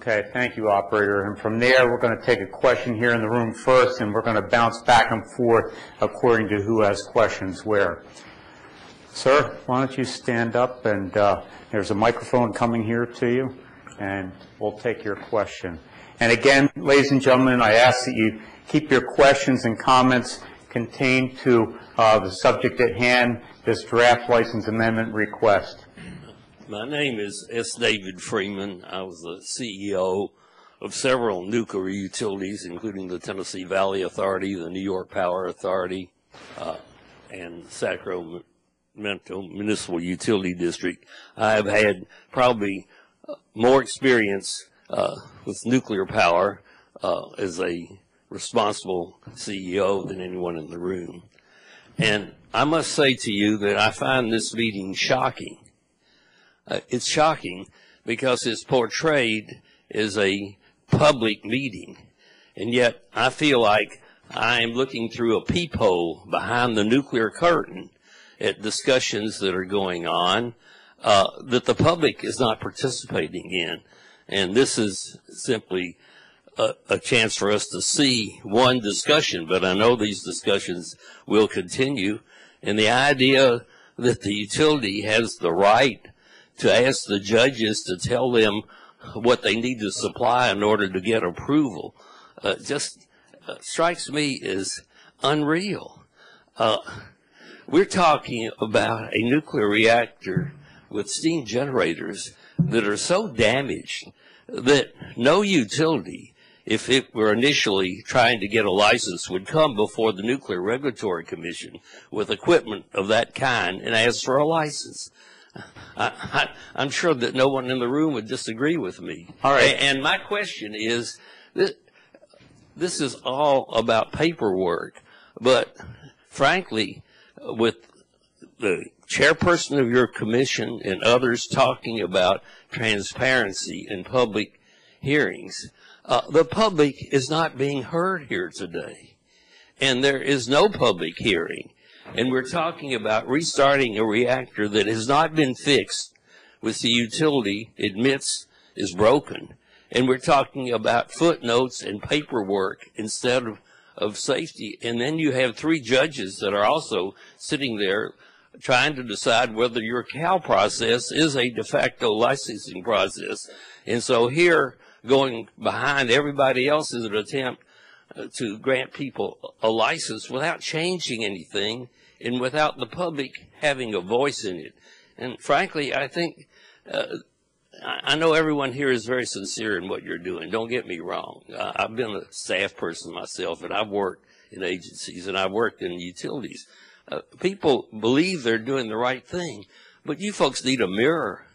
Okay, thank you, operator. And from there, we're going to take a question here in the room first, and we're going to bounce back and forth according to who has questions where. Sir, why don't you stand up, and there's a microphone coming here to you, and we'll take your question. And again, ladies and gentlemen, I ask that you keep your questions and comments contained to the subject at hand, this draft license amendment request. My name is David Freeman. I was the CEO of several nuclear utilities, including the Tennessee Valley Authority, the New York Power Authority, and Sacramento Municipal Utility District. I have had probably more experience with nuclear power as a responsible CEO than anyone in the room. And I must say to you that I find this meeting shocking. It's shocking because it's portrayed as a public meeting, and yet I feel like I am looking through a peephole behind the nuclear curtain at discussions that are going on that the public is not participating in. And this is simply a chance for us to see one discussion, but I know these discussions will continue. And the idea that the utility has the right to ask the judges to tell them what they need to supply in order to get approval just strikes me as unreal. We're talking about a nuclear reactor with steam generators that are so damaged that no utility, if it were initially trying to get a license, would come before the Nuclear Regulatory Commission with equipment of that kind and ask for a license. I'm sure that no one in the room would disagree with me. All right. And my question is, this is all about paperwork, but frankly, with the chairperson of your commission and others talking about transparency in public hearings, the public is not being heard here today. And there is no public hearing. And we're talking about restarting a reactor that has not been fixed, which the utility admits is broken. And we're talking about footnotes and paperwork instead of safety. And then you have three judges that are also sitting there trying to decide whether your CAL process is a de facto licensing process. And so here, going behind everybody else is an attempt to grant people a license without changing anything and without the public having a voice in it. And frankly, I think, I know everyone here is very sincere in what you're doing. Don't get me wrong. I've been a staff person myself, and I've worked in agencies, and I've worked in utilities. People believe they're doing the right thing, but you folks need a mirror.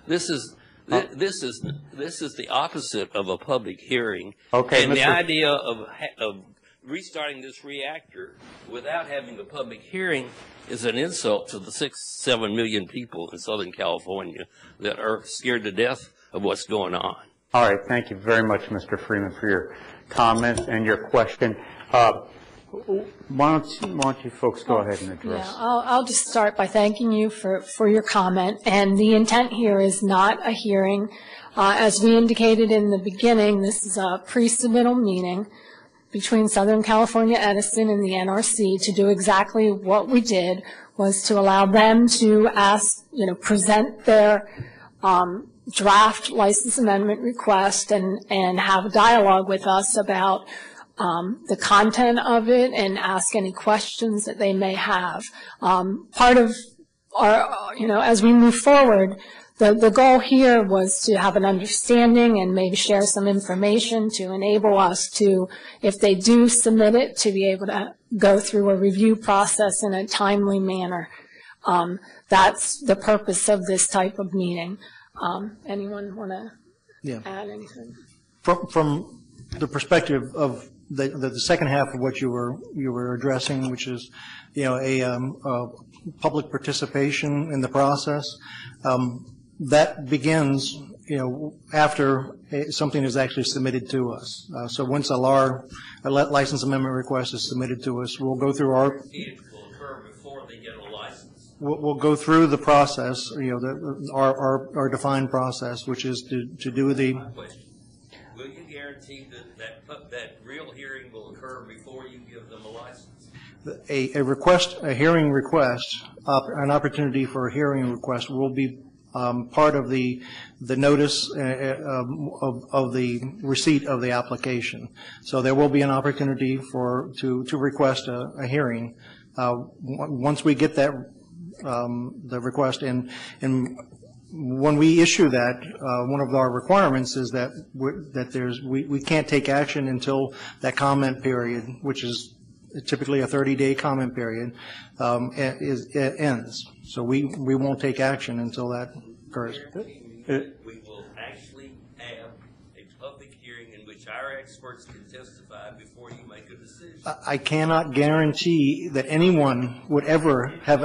This is the opposite of a public hearing. Okay, and the idea of restarting this reactor without having a public hearing is an insult to the 6-7 million people in Southern California that are scared to death of what's going on. All right, thank you very much, Mr. Freeman, for your comment and your question. Why don't you folks go ahead and address? Yeah, I'll just start by thanking you for your comment. And the intent here is not a hearing. As we indicated in the beginning, this is a pre-submittal meeting between Southern California Edison and the NRC to do exactly what we did, was to allow them to present their draft license amendment request and have a dialogue with us about the content of it and ask any questions that they may have. Part of our, as we move forward, the goal here was to have an understanding and maybe share some information to enable us to, if they do submit it, to be able to go through a review process in a timely manner. That's the purpose of this type of meeting. Anyone want to add anything? From the perspective of the second half of what you were addressing, which is a public participation in the process, that begins after something is actually submitted to us. So once a license amendment request is submitted to us, we'll go through our. It will occur before they get a license. We'll go through the process, our defined process, which is to do the. that real hearing will occur before you give them a license? A hearing request, an opportunity for a hearing request will be part of the notice of the receipt of the application. So there will be an opportunity to request a hearing. Once we get that the request, and when we issue that, one of our requirements is that we can't take action until that comment period, which is typically a 30-day comment period, ends. So we won't take action until that occurs. We will actually have a public hearing in which our experts can testify before you make a decision. I cannot guarantee that anyone would ever have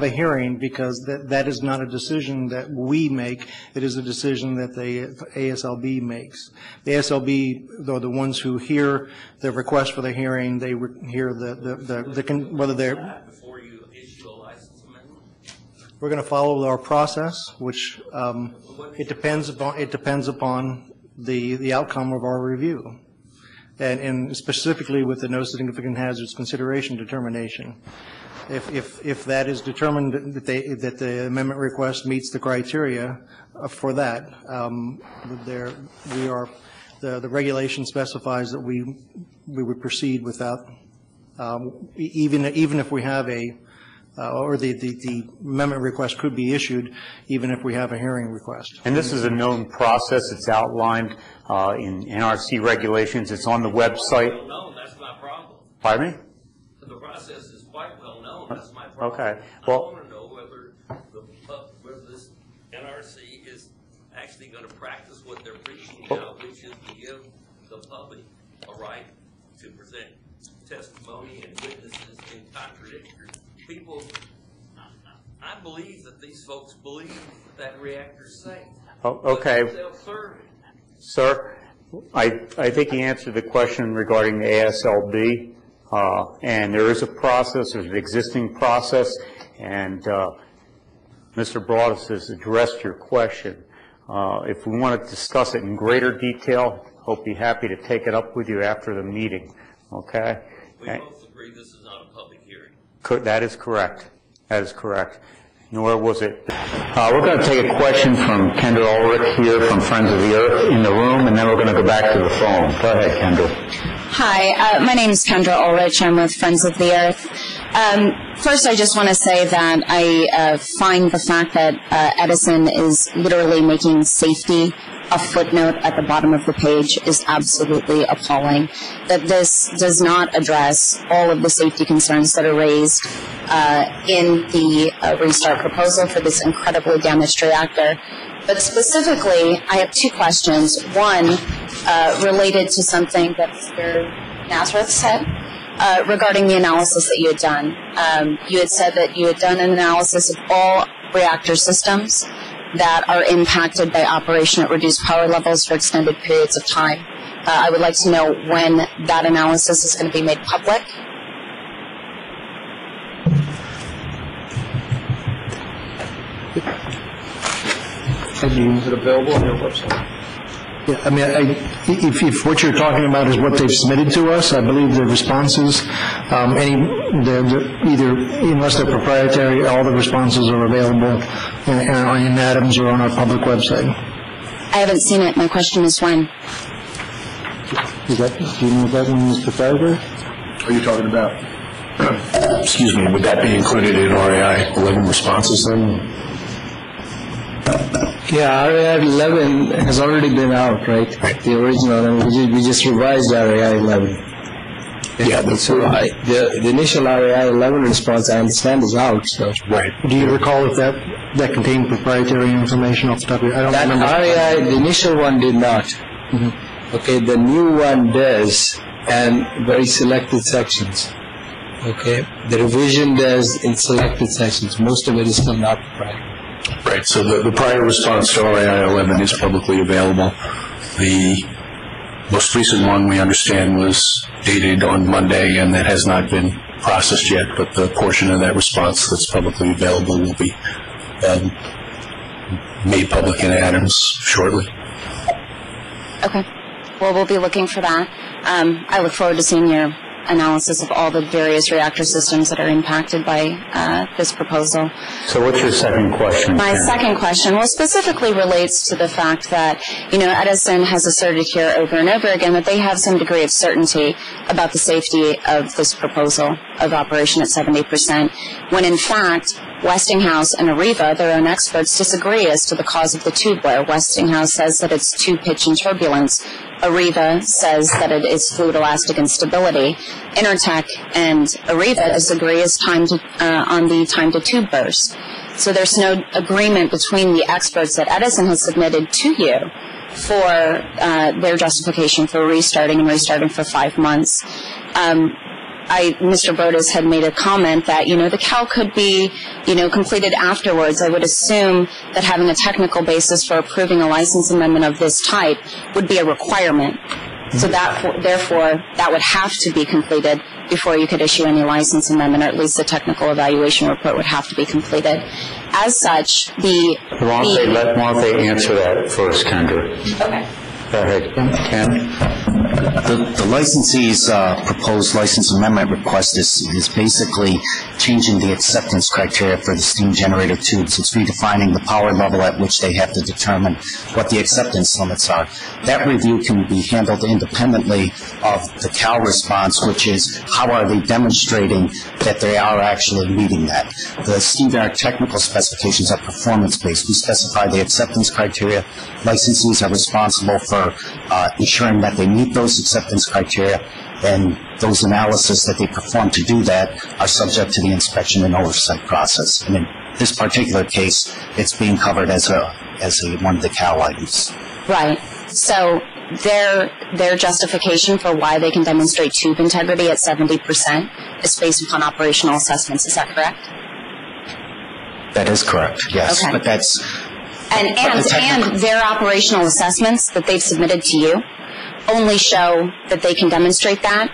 a hearing, because that is not a decision that we make. It is a decision that the ASLB makes. The ASLB, though, the ones who hear the request for the hearing, they hear whether they're. Before you issue a license amendment? We're going to follow our process, which it depends upon the outcome of our review. And specifically with the no significant hazards consideration determination. If that is determined that the amendment request meets the criteria for that, the regulation specifies that we would proceed without, even if we have or the amendment request could be issued even if we have a hearing request. And this is a known process. It's outlined in NRC regulations. It's on the website. Well known, that's my problem. Pardon me? The process is quite well known, that's my problem. Okay. Well, I want to know whether this NRC is actually going to practice what they're preaching now, which is to give the public a right to present testimony and witnesses in contradiction. People, I believe that these folks believe that reactor's safe. oh, okay. Self-serving. Sir, I think you answered the question regarding the ASLB, and there is a process, there's an existing process, and Mr. Broadus has addressed your question. If we want to discuss it in greater detail, I'll be happy to take it up with you after the meeting, okay? We both agree this is not a public hearing. That is correct. That is correct. Nor was it. We're going to take a question from Kendra Ulrich here from Friends of the Earth in the room, and then we're going to go back to the phone. Go ahead, Kendra. Hi, my name is Kendra Ulrich. I'm with Friends of the Earth. First, I just want to say that I find the fact that Edison is literally making safety a footnote at the bottom of the page is absolutely appalling. That this does not address all of the safety concerns that are raised in the restart proposal for this incredibly damaged reactor. But specifically, I have two questions. One, related to something that Mr. Nazareth said regarding the analysis that you had done. You had said that you had done an analysis of all reactor systems that are impacted by operation at reduced power levels for extended periods of time. I would like to know when that analysis is going to be made public. Is it available on your website? Yeah, I mean, if what you're talking about is what they've submitted to us, I believe the responses, either, unless they're proprietary, all the responses are available in Adams or on our public website. I haven't seen it. My question is when. Do you know if that one is proprietary? What are you talking about? Excuse me, would that be included in RAI 11 responses then? Yeah, RAI 11 has already been out, right? The original, and we just revised RAI 11. Yeah, that's so the initial RAI 11 response, I understand, is out. So right. Do you recall if that contained proprietary information off the top of your head? I don't remember. RAI, the initial one did not. Mm-hmm. Okay, the new one does, and very selected sections. Okay, the revision does in selected sections. Most of it is still not proprietary. Right, so the prior response to RAI 11 is publicly available. The most recent one, we understand, was dated on Monday, and that has not been processed yet, but the portion of that response that's publicly available will be made public in Adams shortly. Okay. Well, we'll be looking for that. I look forward to seeing your analysis of all the various reactor systems that are impacted by this proposal. So what's your second question? My second question, well, specifically relates to the fact that, Edison has asserted here over and over again that they have some degree of certainty about the safety of this proposal of operation at 70%, when in fact, Westinghouse and Areva, their own experts, disagree as to the cause of the tube wear. Westinghouse says that it's tube pitch and turbulence. Areva says that it is fluid elastic instability. Intertek and Areva disagree as on the time to tube burst. So there's no agreement between the experts that Edison has submitted to you for their justification for restarting and restarting for 5 months. Mr. Brodas had made a comment that, the CAL could be, completed afterwards. I would assume that having a technical basis for approving a license amendment of this type would be a requirement. So therefore, that would have to be completed before you could issue any license amendment, or at least the technical evaluation report would have to be completed. As such, why don't they answer that first, Kendra? Okay. Go ahead, Ken. The licensee's proposed license amendment request is basically changing the acceptance criteria for the steam generator tubes. It's redefining the power level at which they have to determine what the acceptance limits are. That review can be handled independently of the CAL response, which is how are they demonstrating that they are actually meeting that. The steam generator technical specifications are performance-based. We specify the acceptance criteria. Licensees are responsible for ensuring that they meet those acceptance criteria, and those analyses that they perform to do that are subject to the inspection and oversight process. And in this particular case, it's being covered as one of the CAL items. Right. So their justification for why they can demonstrate tube integrity at 70% is based upon operational assessments. Is that correct? That is correct, yes. Okay. But that's... And their operational assessments that they've submitted to you only show that they can demonstrate that.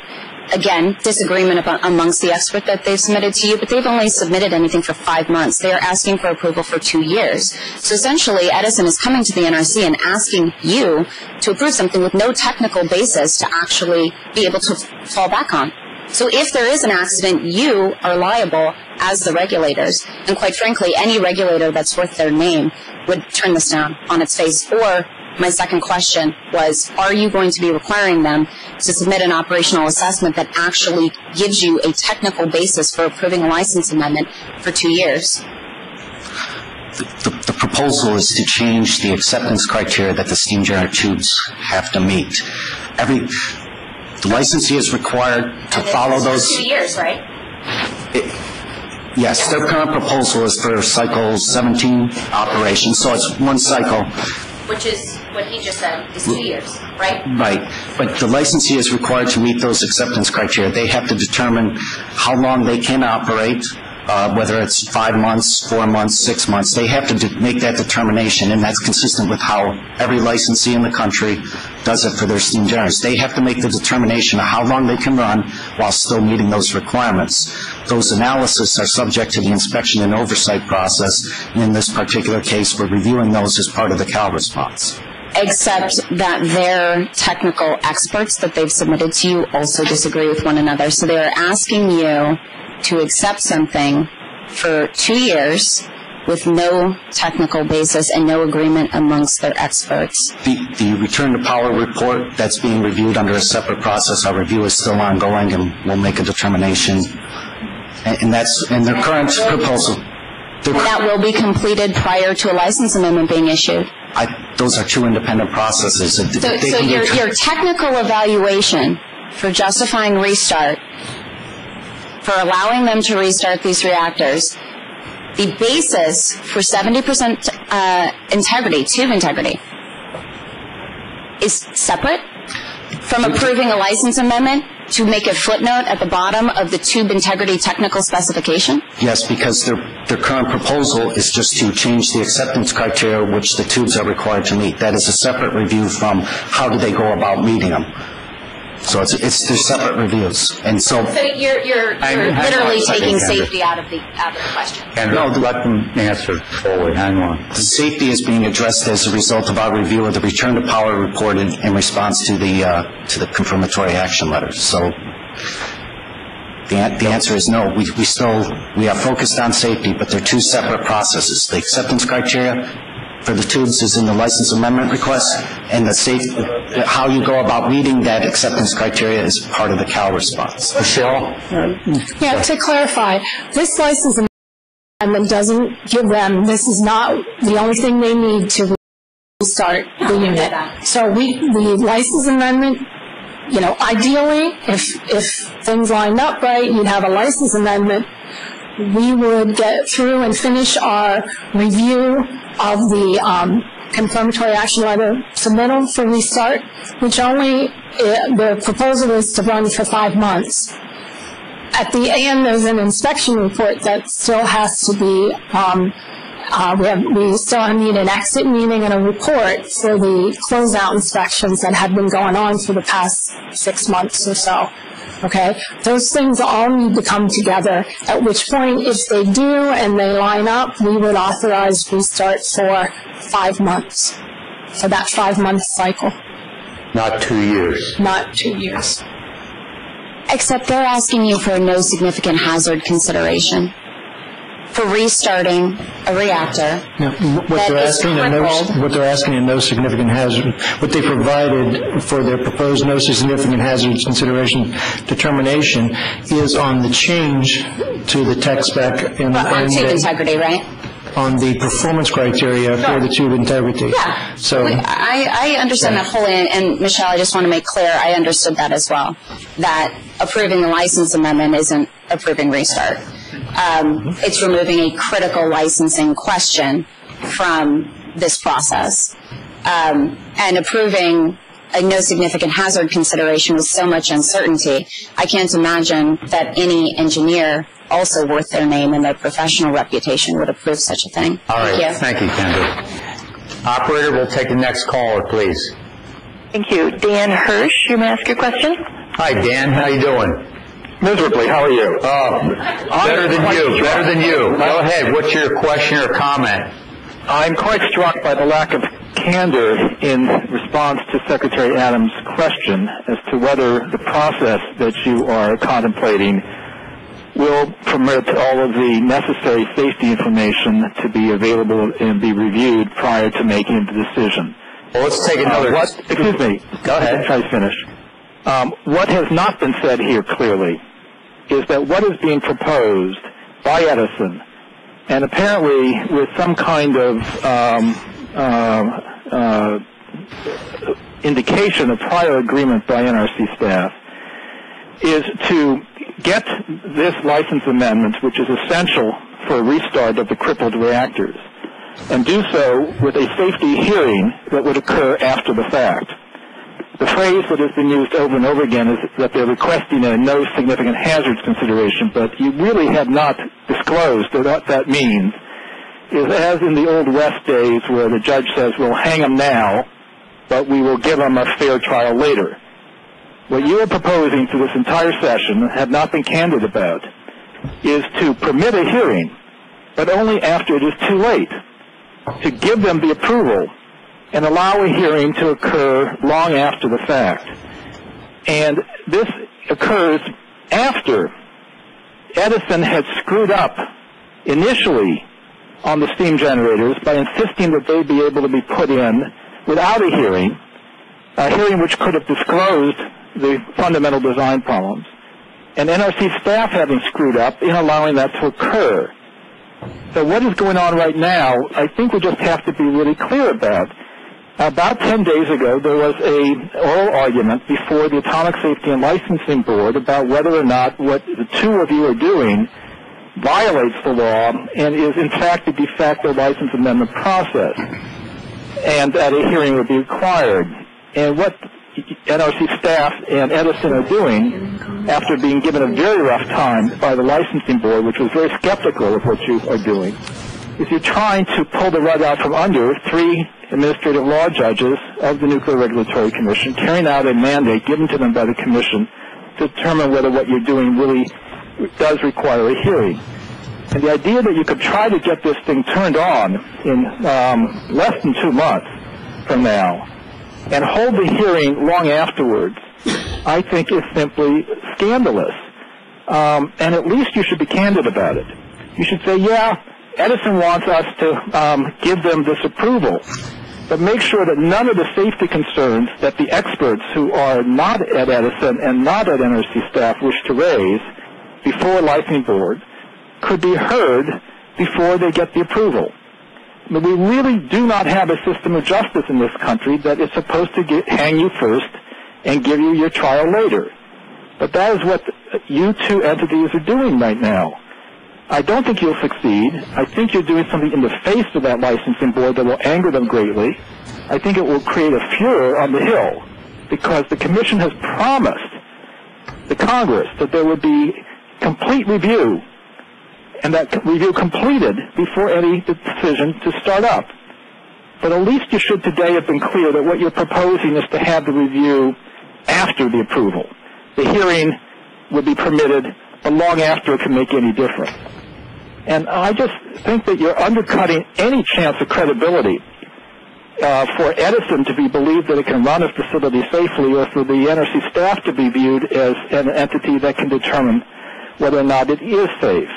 Again, disagreement amongst the expert that they've submitted to you, but they've only submitted anything for 5 months. They are asking for approval for 2 years. So essentially, Edison is coming to the NRC and asking you to approve something with no technical basis to actually be able to fall back on. So if there is an accident, you are liable as the regulators. And quite frankly, any regulator that's worth their name would turn this down on its face. Or my second question was, are you going to be requiring them to submit an operational assessment that actually gives you a technical basis for approving a license amendment for 2 years? The proposal is to change the acceptance criteria that the steam generator tubes have to meet. The licensee is required to follow those. 2 years, right? Yes, their current proposal is for cycle 17 operation, so it's one cycle. Which is what he just said, is 2 years, right? Right, but the licensee is required to meet those acceptance criteria. They have to determine how long they can operate, whether it's 5 months, 4 months, 6 months. They have to make that determination, and that's consistent with how every licensee in the country does it for their steam generators. They have to make the determination of how long they can run while still meeting those requirements. Those analyses are subject to the inspection and oversight process. In this particular case, we're reviewing those as part of the CAL response. Except that their technical experts that they've submitted to you also disagree with one another. So they are asking you to accept something for 2 years with no technical basis and no agreement amongst their experts. The return to power report, that's being reviewed under a separate process. Our review is still ongoing, and we'll make a determination. And that's in their current proposal. That will be completed prior to a license amendment being issued. Those are two independent processes. So your technical evaluation for justifying restart, for allowing them to restart these reactors, the basis for 70% integrity, tube integrity, is separate from approving a license amendment to make a footnote at the bottom of the tube integrity technical specification? Yes, because their current proposal is just to change the acceptance criteria which the tubes are required to meet. That is a separate review from how do they go about meeting them. So they're separate reviews. And so you're literally taking safety out of the question. No, let them answer fully. Hang on. the safety is being addressed as a result of our review of the return to power reported in response to the confirmatory action letter. So the answer is no. We are focused on safety, but they're two separate processes. The acceptance criteria for the tubes is in the license amendment request, and how you go about reading that acceptance criteria is part of the CAL response. Michelle? Yeah, to clarify, this license amendment doesn't give them, this is not the only thing they need to restart the unit. So the license amendment, ideally, if things lined up right, you'd have a license amendment. We would get through and finish our review of the confirmatory action letter submittal for restart, which the proposal is to run for 5 months. At the end, there's an inspection report that still has to be, we still need an exit meeting and a report for the closeout inspections that have been going on for the past 6 months or so. Okay, those things all need to come together, at which point, if they do and they line up, we would authorize restart for 5 months, for that 5-month cycle. Not 2 years. Not 2 years. Except they're asking you for no significant hazard consideration for restarting a reactor. What they're asking in no significant hazard, what they provided for their proposed no significant hazards consideration determination is on the change to the tech spec and tube integrity, right? On the performance criteria for the tube integrity. Yeah. So I understand that fully, and Michelle, I just want to make clear, I understood that as well, that approving the license amendment isn't approving restart. It's removing a critical licensing question from this process. And approving a no significant hazard consideration with so much uncertainty, I can't imagine that any engineer also worth their name and their professional reputation would approve such a thing. All right. Thank you, Kendra. Operator, we'll take the next caller, please. Thank you. Dan Hirsch, you may ask your question. Hi, Dan. How you doing? Miserably. How are you? Better than you. Go ahead. What's your question or comment? I'm quite struck by the lack of candor in response to Secretary Adams' question as to whether the process that you are contemplating will permit all of the necessary safety information to be available and be reviewed prior to making the decision. Well, let's take another... Excuse me. Go ahead. I'll try to finish. What has not been said here clearly is that what is being proposed by Edison, and apparently with some kind of indication of prior agreement by NRC staff, is to get this license amendment, which is essential for a restart of the crippled reactors, and do so with a safety hearing that would occur after the fact. The phrase that has been used over and over again is that they're requesting a no significant hazards consideration, but you really have not disclosed what that means. Is as in the Old West days where the judge says, we'll hang them now, but we will give them a fair trial later. What you are proposing to this entire session, have not been candid about, is to permit a hearing, but only after it is too late, to give them the approval and allow a hearing to occur long after the fact. And this occurs after Edison had screwed up initially on the steam generators by insisting that they be able to be put in without a hearing which could have disclosed the fundamental design problems, and NRC staff having screwed up in allowing that to occur. So what is going on right now, I think we just have to be really clear about. About 10 days ago, there was an oral argument before the Atomic Safety and Licensing Board about whether or not what the two of you are doing violates the law and is, in fact, a de facto license amendment process, and that a hearing would be required. And what NRC staff and Edison are doing, after being given a very rough time by the licensing board, which was very skeptical of what you are doing, is you're trying to pull the rug out from under 3 administrative law judges of the Nuclear Regulatory Commission carrying out a mandate given to them by the Commission to determine whether what you're doing really does require a hearing. And the idea that you could try to get this thing turned on in less than 2 months from now and hold the hearing long afterwards, I think is simply scandalous. And at least you should be candid about it. You should say, yeah, Edison wants us to give them this approval, but make sure that none of the safety concerns that the experts who are not at Edison and not at NRC staff wish to raise before a licensing board could be heard before they get the approval. But we really do not have a system of justice in this country that is supposed to hang you first and give you your trial later. But that is what you two entities are doing right now. I don't think you'll succeed. I think you're doing something in the face of that licensing board that will anger them greatly. I think it will create a furor on the Hill because the Commission has promised the Congress that there would be complete review and that review completed before any decision to start up. But at least you should today have been clear that what you're proposing is to have the review after the approval. The hearing would be permitted, but long after it can make any difference. And I just think that you're undercutting any chance of credibility for Edison to be believed that it can run a facility safely, or for the NRC staff to be viewed as an entity that can determine whether or not it is safe.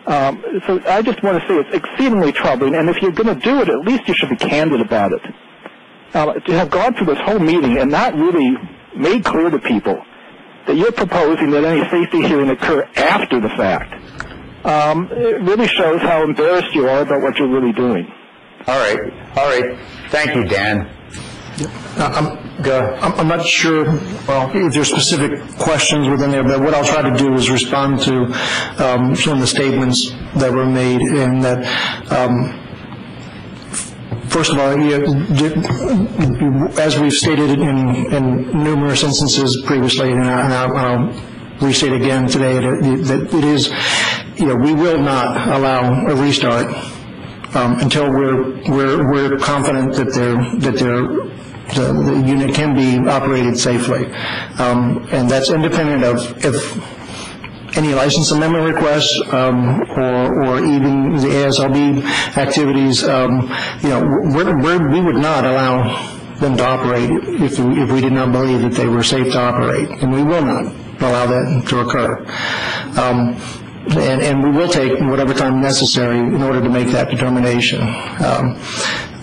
So I just want to say it's exceedingly troubling, and if you're going to do it, at least you should be candid about it. To have gone through this whole meeting and not really made clear to people that you're proposing that any safety hearing occur after the fact, it really shows how embarrassed you are about what you're really doing. All right. Thank you, Dan. I'm not sure, well, if there's specific questions within there, but what I'll try to do is respond to some of the statements that were made, and that, first of all, as we've stated in numerous instances previously, and I'll restate again today, that it is, we will not allow a restart until we're confident that the unit can be operated safely, and that's independent of if any license amendment requests or even the ASLB activities. We would not allow them to operate if we did not believe that they were safe to operate, and we will not allow that to occur. And we will take whatever time necessary in order to make that determination.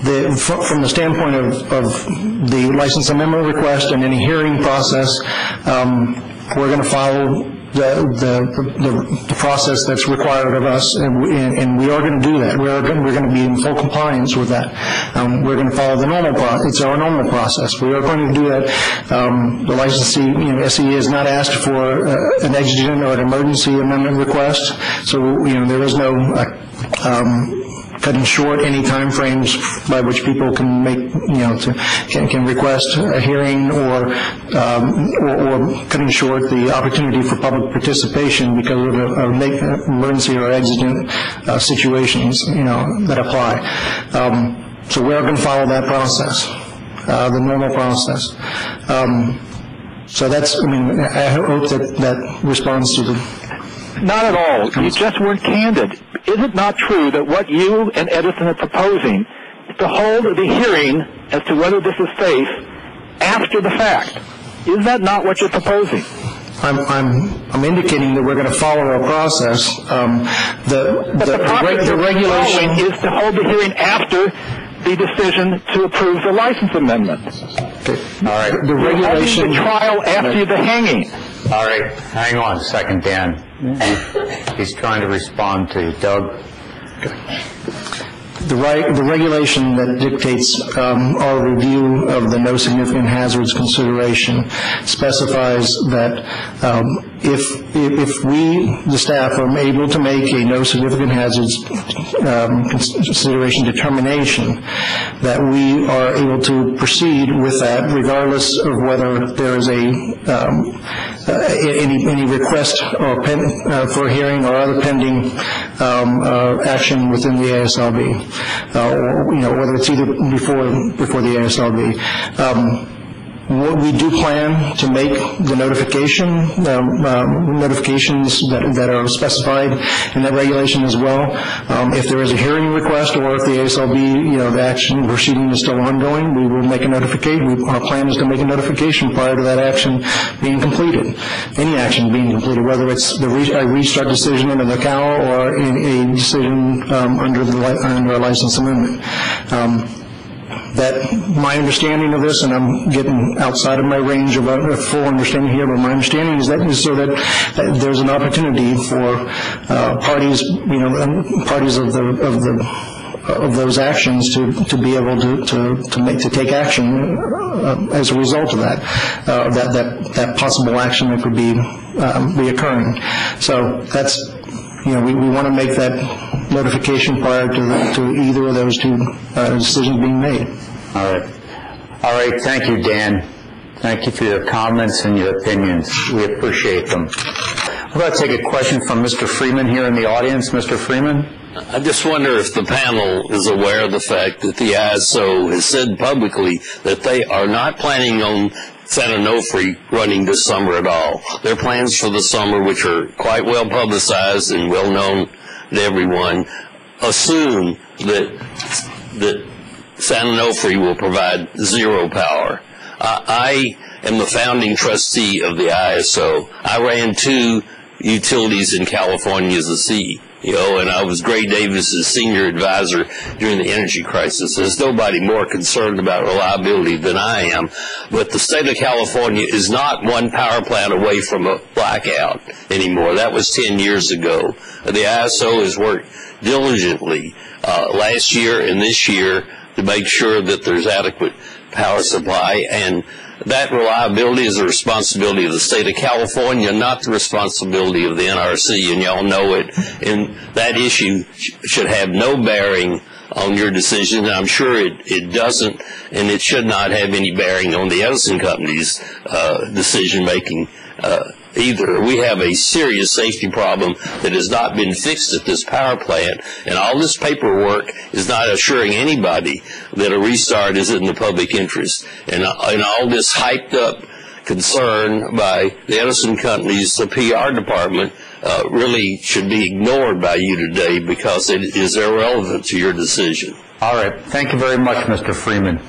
From the standpoint of the license amendment request and any hearing process, we're going to follow the process that's required of us, and we are going to do that. We're going to be in full compliance with that. We're going to follow the normal process. It's our normal process. We are going to do that. The licensee, SCE, has not asked for an exigent or an emergency amendment request, so there is no cutting short any time frames by which people can make, can request a hearing, or cutting short the opportunity for public participation because of emergency or exigent situations, that apply. So we're going to follow that process, the normal process. So that's, I hope that responds to the... Not at all. You just weren't candid. Is it not true that what you and Edison are proposing is to hold the hearing as to whether this is safe after the fact? Is that not what you're proposing? I'm indicating that we're going to follow our process. The regulation is to hold the hearing after the decision to approve the license amendment. Okay. All right. The regulation. The trial after the hanging. All right. Hang on a second, Dan. He's trying to respond to you. Doug? The regulation that dictates our review of the no significant hazards consideration specifies that if we, the staff, are able to make a no significant hazards consideration determination, that we are able to proceed with that regardless of whether there is a any request or for hearing or other pending action within the ASLB, or whether it's either before the ASLB. We do plan to make the notifications that are specified in that regulation as well. If there is a hearing request, or if the ASLB, the action proceeding is still ongoing, we will make a notification. Our plan is to make a notification prior to that action being completed. Any action being completed, whether it's a restart decision under the CAL or a decision under a license amendment. That my understanding of this, and I'm getting outside of my range of a full understanding here, but my understanding is so that there's an opportunity for parties of those actions to be able to take action as a result of that possible action that could be occurring. So that's. We want to make that notification prior to either of those two decisions being made. All right. Thank you, Dan. Thank you for your comments and your opinions. We appreciate them. We're going to take a question from Mr. Freeman here in the audience. Mr. Freeman? I just wonder if the panel is aware of the fact that the ISO has said publicly that they are not planning on San Onofre running this summer at all. Their plans for the summer, which are quite well publicized and well known to everyone, assume that San Onofre will provide zero power. I am the founding trustee of the ISO. I ran 2 utilities in California as a CEO, and I was Gray Davis's senior advisor during the energy crisis. There's nobody more concerned about reliability than I am. But the state of California is not one power plant away from a blackout anymore. That was 10 years ago. The ISO has worked diligently last year and this year to make sure that there's adequate power supply, and that reliability is the responsibility of the state of California, not the responsibility of the NRC, and y'all know it. And that issue should have no bearing on your decision. I'm sure it doesn't, and it should not have any bearing on the Edison Company's decision-making either. We have a serious safety problem that has not been fixed at this power plant, and all this paperwork is not assuring anybody that a restart is in the public interest. And all this hyped up concern by the Edison Company's PR department really should be ignored by you today because it is irrelevant to your decision. All right. Thank you very much, Mr. Freeman.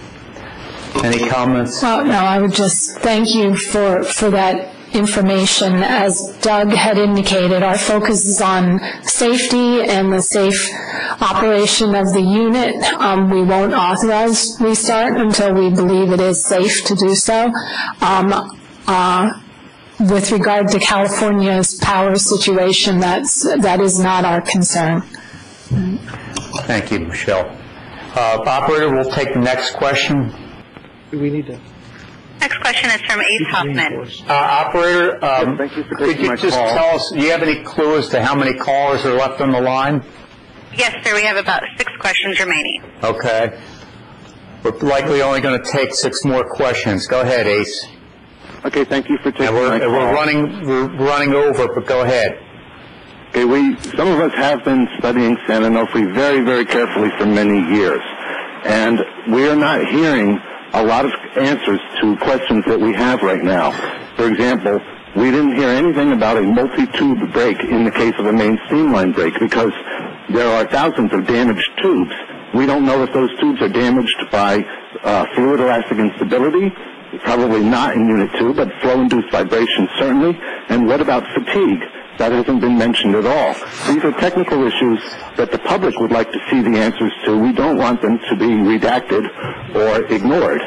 Any comments? Well, no, I would just thank you for that information. As Doug had indicated, our focus is on safety and the safe operation of the unit. We won't authorize restart until we believe it is safe to do so. With regard to California's power situation, that is not our concern. Thank you, Michelle. Operator, we'll take the next question. Do we need to? Next question is from Ace Hoffman. Operator, thank you for could taking you my just call. tell us, do you have any clue as to how many callers are left on the line? Yes, sir. We have about 6 questions remaining. Okay. We're likely only going to take 6 more questions. Go ahead, Ace. Okay, thank you for taking And my call. we're running over, but go ahead. Okay, some of us have been studying San Onofre very, very carefully for many years, and we are not hearing a lot of answers to questions that we have right now. For example, we didn't hear anything about a multi-tube break in the case of a main streamline break because there are thousands of damaged tubes. We don't know if those tubes are damaged by fluid elastic instability, probably not in Unit 2, but flow-induced vibration certainly. And what about fatigue? That hasn't been mentioned at all. These are technical issues that the public would like to see the answers to. We don't want them to be redacted or ignored.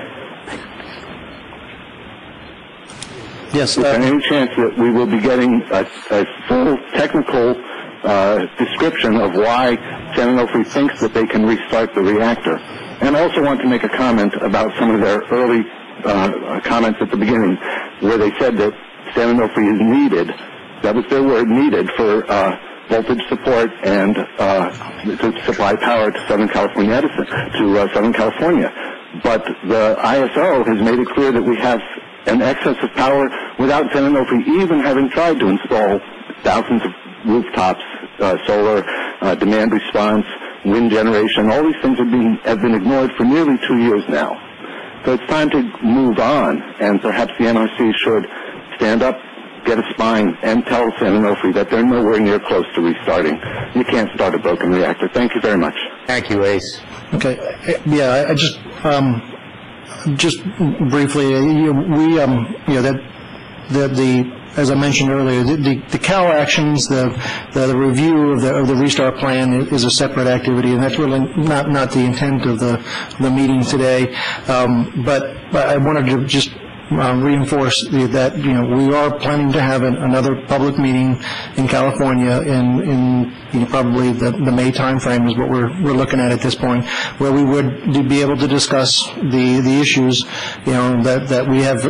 Yes. Is there any chance that we will be getting a full technical description of why San Onofre thinks that they can restart the reactor? And I also want to make a comment about some of their early comments at the beginning where they said that San Onofre is needed. That was their word, needed, for voltage support and to supply power to Southern California Edison, to Southern California. But the ISO has made it clear that we have an excess of power without San Onofre even having tried to install thousands of rooftops, solar, demand response, wind generation. All these things have been ignored for nearly 2 years now. So it's time to move on, and perhaps the NRC should stand up, get a spine, and tell San Onofre that they're nowhere near close to restarting. You can't start a broken reactor. Thank you very much. Thank you, Ace. Okay. Yeah, I just briefly, as I mentioned earlier, the Cal actions, the review of the restart plan is a separate activity, and that's really not the intent of the meeting today. But I wanted to just reinforce that we are planning to have another public meeting in California in probably the May timeframe is what we're looking at this point, where we would be able to discuss the issues that we have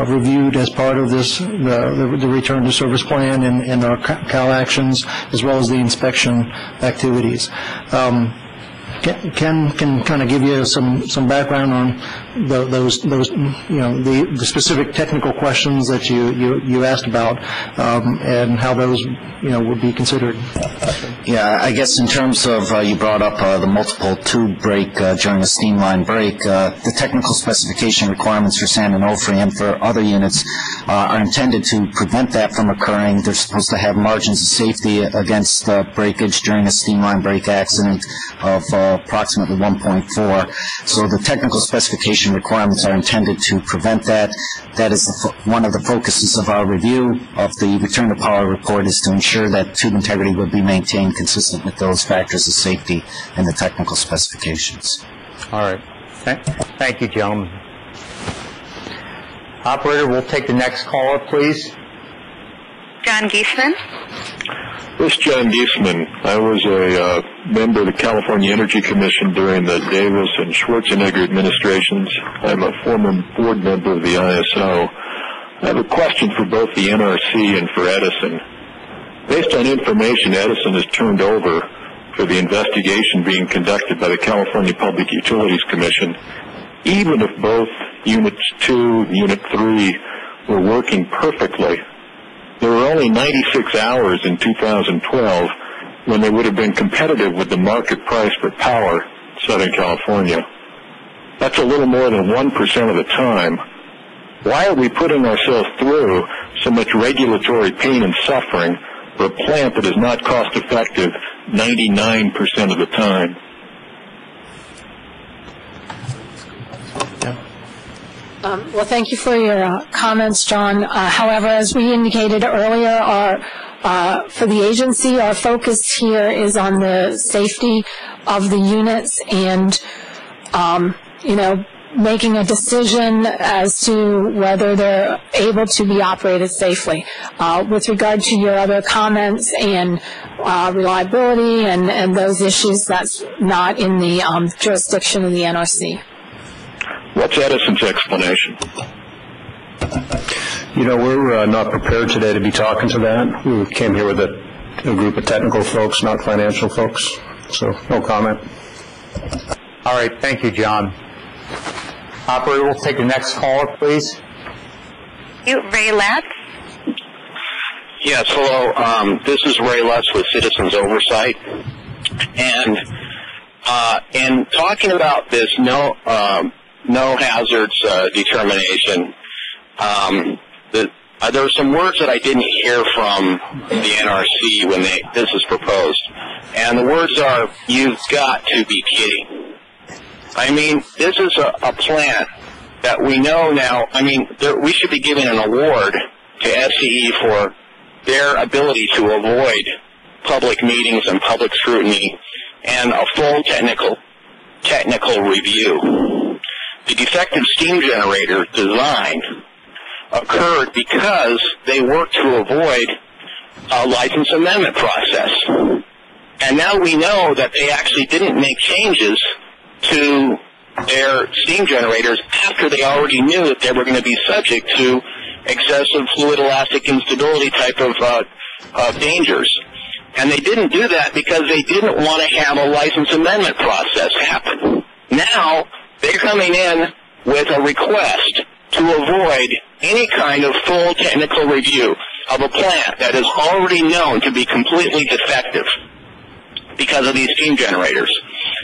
reviewed as part of this the return to service plan and our Cal actions, as well as the inspection activities. Ken can kind of give you some background on those the specific technical questions that you asked about and how those would be considered. Yeah, I guess in terms of you brought up the multiple tube break during a steam line break. The technical specification requirements for San Onofre and for other units are intended to prevent that from occurring. They're supposed to have margins of safety against breakage during a steam line break accident of approximately 1.4. So the technical specification requirements are intended to prevent that. That is one of the focuses of our review of the return to power report, is to ensure that tube integrity would be maintained consistent with those factors of safety in the technical specifications. All right. Thank you, gentlemen. Operator, we'll take the next caller, please. John Geesman. This is John Geesman. I was a member of the California Energy Commission during the Davis and Schwarzenegger administrations. I'm a former board member of the ISO. I have a question for both the NRC and for Edison. Based on information Edison has turned over for the investigation being conducted by the California Public Utilities Commission, even if both Units 2 and Unit 3 were working perfectly, there were only 96 hours in 2012 when they would have been competitive with the market price for power in Southern California. That's a little more than 1% of the time. Why are we putting ourselves through so much regulatory pain and suffering for a plant that is not cost-effective 99% of the time? Well, thank you for your comments, John. However, as we indicated earlier, for the agency, our focus here is on the safety of the units and, making a decision as to whether they're able to be operated safely. With regard to your other comments and reliability and those issues, that's not in the jurisdiction of the NRC. What's Edison's explanation? We're not prepared today to be talking to that. We came here with a group of technical folks, not financial folks, so no comment. All right, thank you, John. Operator, we'll take the next caller, please. Ray Lutz. Yes, hello. This is Ray Lutz with Citizens Oversight. And in talking about this no hazards determination, there are some words that I didn't hear from the NRC when this is proposed. And the words are, "You've got to be kidding." I mean, this is a plant that we know now. I mean, we should be giving an award to SCE for their ability to avoid public meetings and public scrutiny and a full technical review. The defective steam generator design occurred because they worked to avoid a license amendment process. And now we know that they actually didn't make changes to their steam generators after they already knew that they were going to be subject to excessive fluid elastic instability type of dangers. And they didn't do that because they didn't want to have a license amendment process happen. Now they're coming in with a request to avoid any kind of full technical review of a plant that is already known to be completely defective because of these steam generators.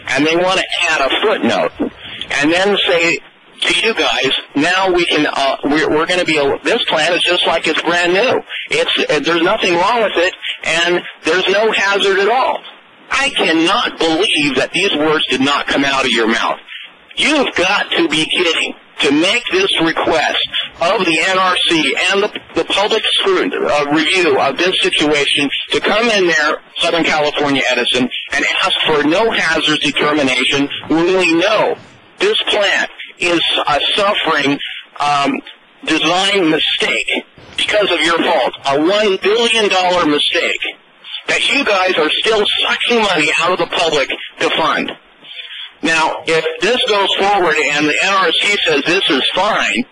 And they want to add a footnote and then say to you guys, now we can, we're going to be, this plant is just like it's brand new. There's nothing wrong with it, and there's no hazard at all. I cannot believe that these words did not come out of your mouth. You've got to be kidding to make this request of the NRC and the public review of this situation to come in there, Southern California Edison, and ask for no hazard determination when we know this plant is suffering design mistake because of your fault, a $1 billion mistake that you guys are still sucking money out of the public to fund. Now, if this goes forward and the NRC says this is fine,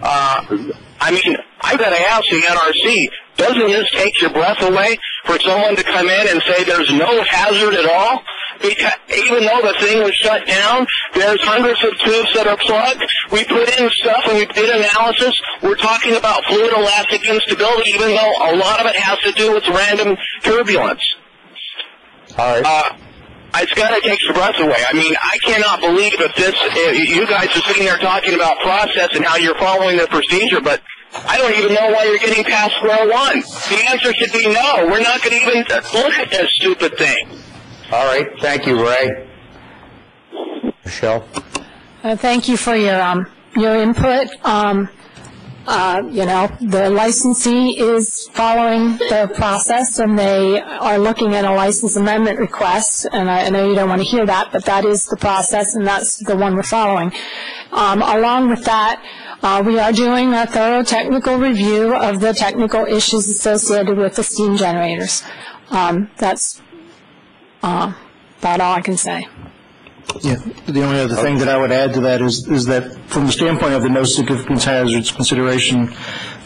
I mean, I've got to ask the NRC, doesn't this take your breath away for someone to come in and say there's no hazard at all? Because even though the thing was shut down, there's hundreds of tubes that are plugged. We put in stuff and we did analysis. We're talking about fluid elastic instability, even though a lot of it has to do with random turbulence. All right. It's got to take your breath away. I mean, I cannot believe that you guys are sitting there talking about process and how you're following the procedure, but I don't even know why you're getting past square one. The answer should be no. We're not going to even look at this stupid thing. All right. Thank you, Ray. Michelle? Thank you for your input. You know, the licensee is following the process, and they are looking at a license amendment request, and I know you don't want to hear that, but that is the process, and that's the one we're following. Along with that, we are doing a thorough technical review of the technical issues associated with the steam generators. That's about all I can say. Yeah, the only other thing that I would add to that is that from the standpoint of the no significant hazards consideration,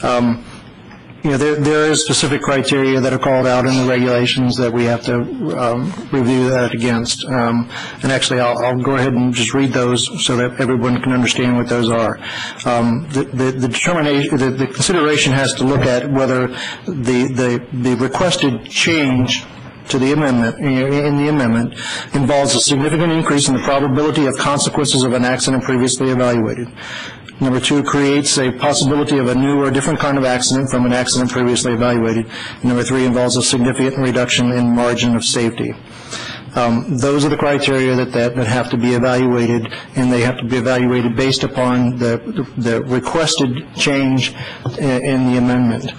you know, there is specific criteria that are called out in the regulations that we have to review that against. And actually, I'll go ahead and just read those so that everyone can understand what those are. The determination, the consideration has to look at whether the requested change to the amendment, in the amendment, involves a significant increase in the probability of consequences of an accident previously evaluated. Number two, creates a possibility of a new or different kind of accident from an accident previously evaluated. Number three, involves a significant reduction in margin of safety. Those are the criteria that have to be evaluated, and they have to be evaluated based upon the requested change in the amendment.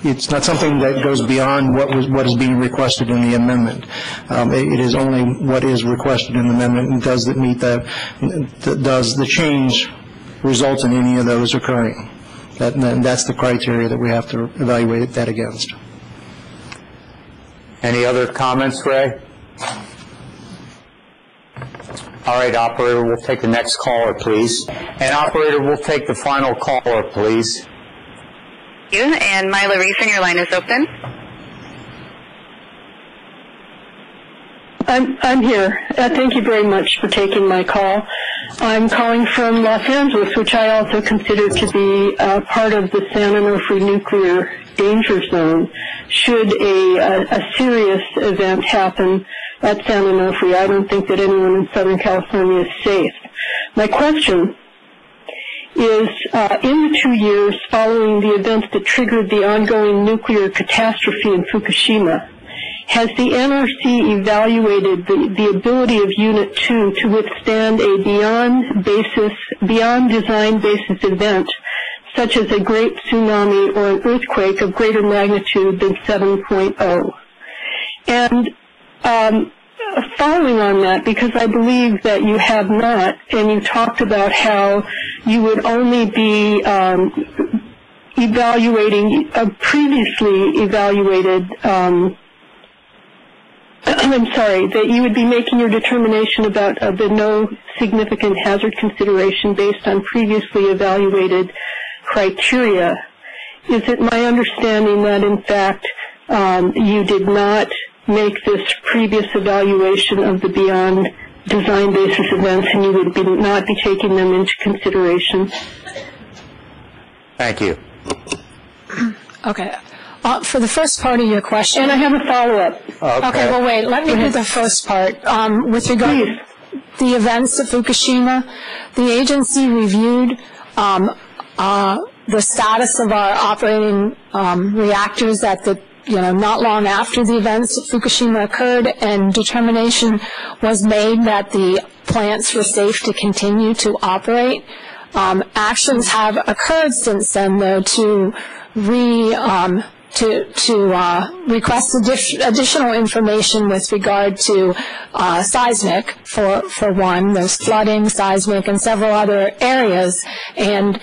It's not something that goes beyond what is being requested in the amendment. It is only what is requested in the amendment, and does it meet that? Does the change result in any of those occurring? That's the criteria that we have to evaluate that against. Any other comments, Ray? All right, operator, we'll take the next caller, please. And operator, we'll take the final caller, please. You and Myla Reeson, your line is open. I'm here. Thank you very much for taking my call. I'm calling from Los Angeles, which I also consider to be part of the San Onofre nuclear danger zone. Should a serious event happen at San Onofre, I don't think that anyone in Southern California is safe. My question is, in the 2 years following the events that triggered the ongoing nuclear catastrophe in Fukushima, has the NRC evaluated the ability of Unit 2 to withstand a beyond design basis event, such as a great tsunami or an earthquake of greater magnitude than 7.0? And following on that, because I believe that you have not, and you talked about how you would only be evaluating a previously evaluated, I'm sorry, that you would be making your determination about the no significant hazard consideration based on previously evaluated criteria. Is it my understanding that, in fact, you did not make this previous evaluation of the beyond design basis events, and you would not be taking them into consideration. Thank you. Okay. For the first part of your question. And I have a follow-up. Okay, well, wait. Let me do the first part. With regard to the events of Fukushima, the agency reviewed the status of our operating reactors at the not long after the events of Fukushima occurred, and determination was made that the plants were safe to continue to operate. Actions have occurred since then, though, to request additional information with regard to seismic, for one. There's flooding, seismic, and several other areas, and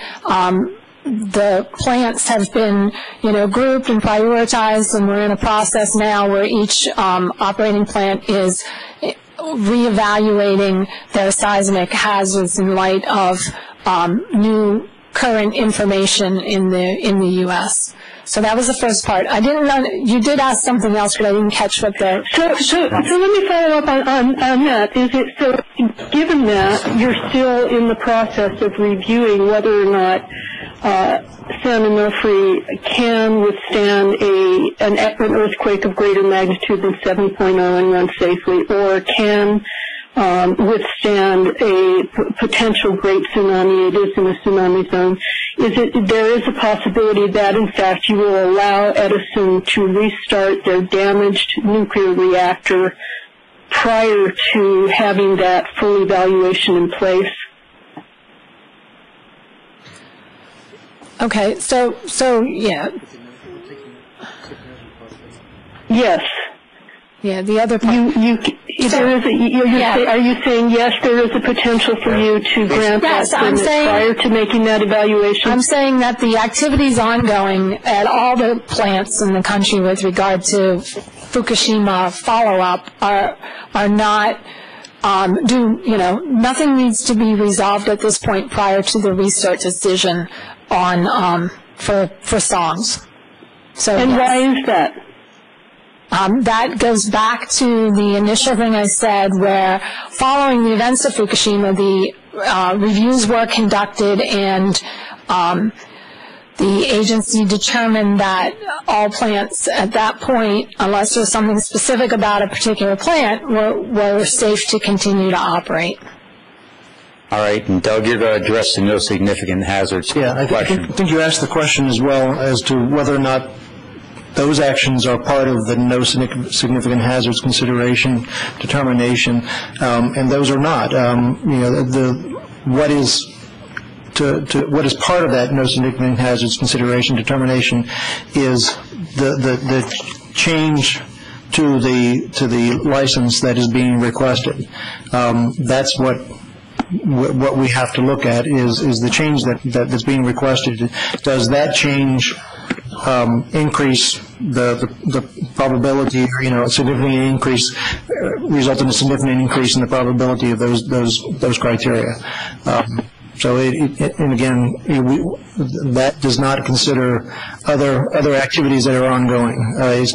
the plants have been, grouped and prioritized, and we're in a process now where each operating plant is reevaluating their seismic hazards in light of new current information in the U.S. So that was the first part. I didn't know, you did ask something else, but I didn't catch what the... So let me follow up on that. So given that you're still in the process of reviewing whether or not San Onofre can withstand an earthquake of greater magnitude than 7.0 and run safely, or can withstand a potential great tsunami. It is in a tsunami zone. There is a possibility that, in fact, you will allow Edison to restart their damaged nuclear reactor prior to having that full evaluation in place? Okay, so yeah. Yes. Yeah, the other part. Are you saying yes, there is a potential for you to grant that permit prior to making that evaluation? I'm saying that the activities ongoing at all the plants in the country with regard to Fukushima follow-up are not, nothing needs to be resolved at this point prior to the restart decision on, for songs. So, and yes. Why is that? That goes back to the initial thing I said, where following the events of Fukushima, the reviews were conducted, and the agency determined that all plants at that point, unless there was something specific about a particular plant, were safe to continue to operate. All right, and Doug, you're going to address the no significant hazards question. I think you asked the question as well as to whether or not those actions are part of the no significant hazards consideration determination, and those are not. What is part of that no significant hazards consideration determination is the change to the license that is being requested. That's what we have to look at is the change that's being requested. Does that change increase the probability, or significantly increase, result in a significant increase in the probability of those criteria? And again, that does not consider other activities that are ongoing. It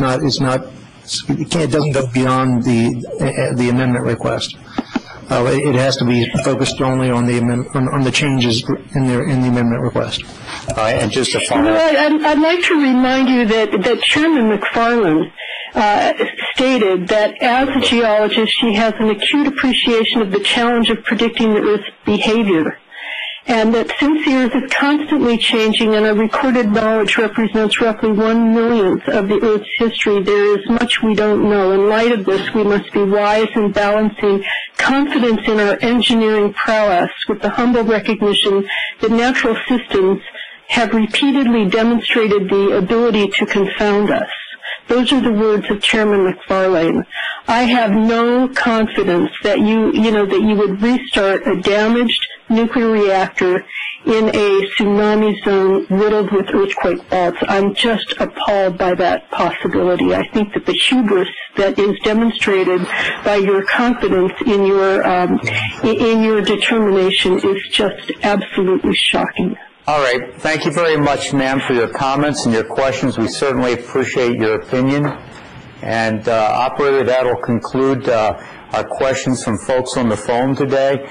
doesn't go beyond the amendment request. It has to be focused only on the changes in the amendment request. And just to follow up. I'd like to remind you that Chairman McFarland stated that as a geologist, she has an acute appreciation of the challenge of predicting the Earth's behavior, and that since the Earth is constantly changing and our recorded knowledge represents roughly 1/1,000,000th of the Earth's history, there is much we don't know. In light of this, we must be wise in balancing confidence in our engineering prowess with the humble recognition that natural systems have repeatedly demonstrated the ability to confound us. Those are the words of Chairman McFarlane. I have no confidence that you would restart a damaged nuclear reactor in a tsunami zone riddled with earthquake faults. I'm just appalled by that possibility. I think that the hubris that is demonstrated by your confidence in your determination is just absolutely shocking. All right. Thank you very much, ma'am, for your comments and your questions. We certainly appreciate your opinion. And, operator, that will conclude our questions from folks on the phone today.